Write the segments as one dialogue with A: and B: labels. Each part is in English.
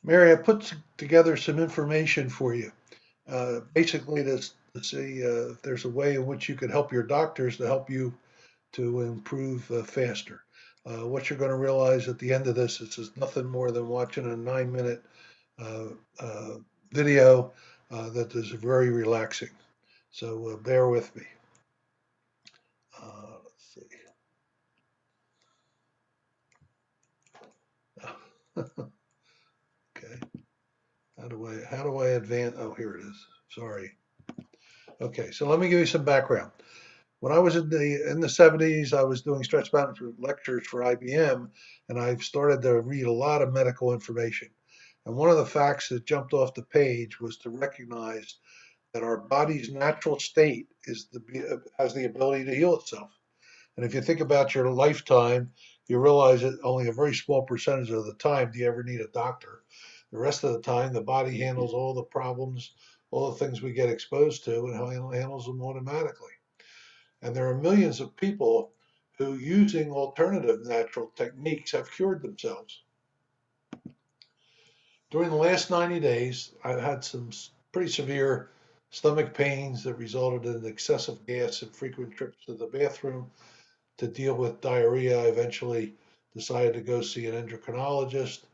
A: Mary, I put together some information for you, basically to see if there's a way in which you could help your doctors to help you to improve faster. What you're going to realize at the end of this is nothing more than watching a 9 minute uh, uh, video that is very relaxing. So bear with me. Let's see. Okay. How do I advance? Oh, here it is. Sorry. Okay. So let me give you some background. When I was in the 70s, I was doing stretch management lectures for IBM, and I started to read a lot of medical information. And one of the facts that jumped off the page was to recognize that our body's natural state has the ability to heal itself. And if you think about your lifetime, you realize that only a very small percentage of the time do you ever need a doctor. The rest of the time, the body handles all the problems, all the things we get exposed to, and handles them automatically. And there are millions of people who, using alternative natural techniques, have cured themselves. During the last 90 days, I've had some pretty severe stomach pains that resulted in excessive gas and frequent trips to the bathroom. To deal with diarrhea, I eventually decided to go see an endocrinologist.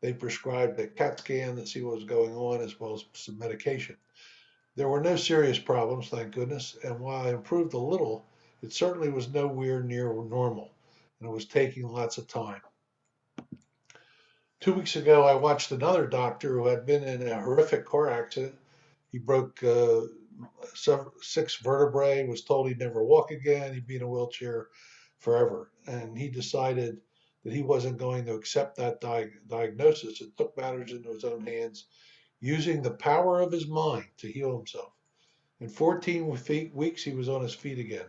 A: They prescribed a CAT scan to see what was going on, as well as some medication. There were no serious problems, thank goodness, and while I improved a little, it certainly was nowhere near normal, and it was taking lots of time. 2 weeks ago, I watched another doctor who had been in a horrific car accident. He broke six vertebrae, was told he'd never walk again, he'd be in a wheelchair forever. And he decided that he wasn't going to accept that diagnosis and took matters into his own hands, using the power of his mind to heal himself. In 14 weeks, he was on his feet again.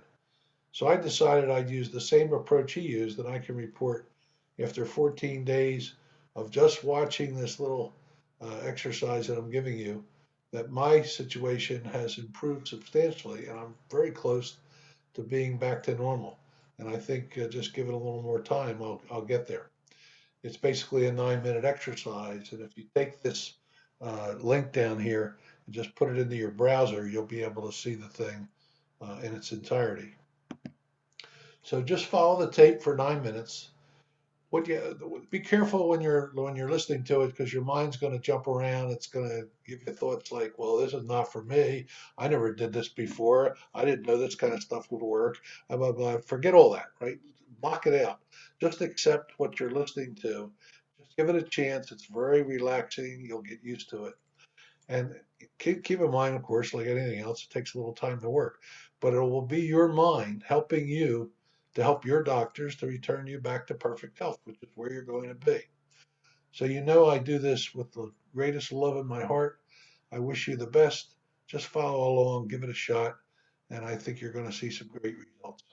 A: So I decided I'd use the same approach he used, and I can report after 14 days of just watching this little exercise that I'm giving you that my situation has improved substantially, and I'm very close to being back to normal. And I think just give it a little more time, I'll get there. It's basically a 9 minute exercise, and if you take this link down here and just put it into your browser, you'll be able to see the thing in its entirety. So just follow the tape for 9 minutes. What you be careful when you're listening to it because your mind's going to jump around. It's going to give you thoughts like, "Well, this is not for me. I never did this before. I didn't know this kind of stuff would work." Blah blah blah. Forget all that. Right? Block it out. Just accept what you're listening to. Just give it a chance. It's very relaxing. You'll get used to it. And keep in mind, of course, like anything else, it takes a little time to work, but it will be your mind helping you to help your doctors to return you back to perfect health, which is where you're going to be. So, I do this with the greatest love in my heart. I wish you the best. Just follow along, give it a shot, and I think you're going to see some great results.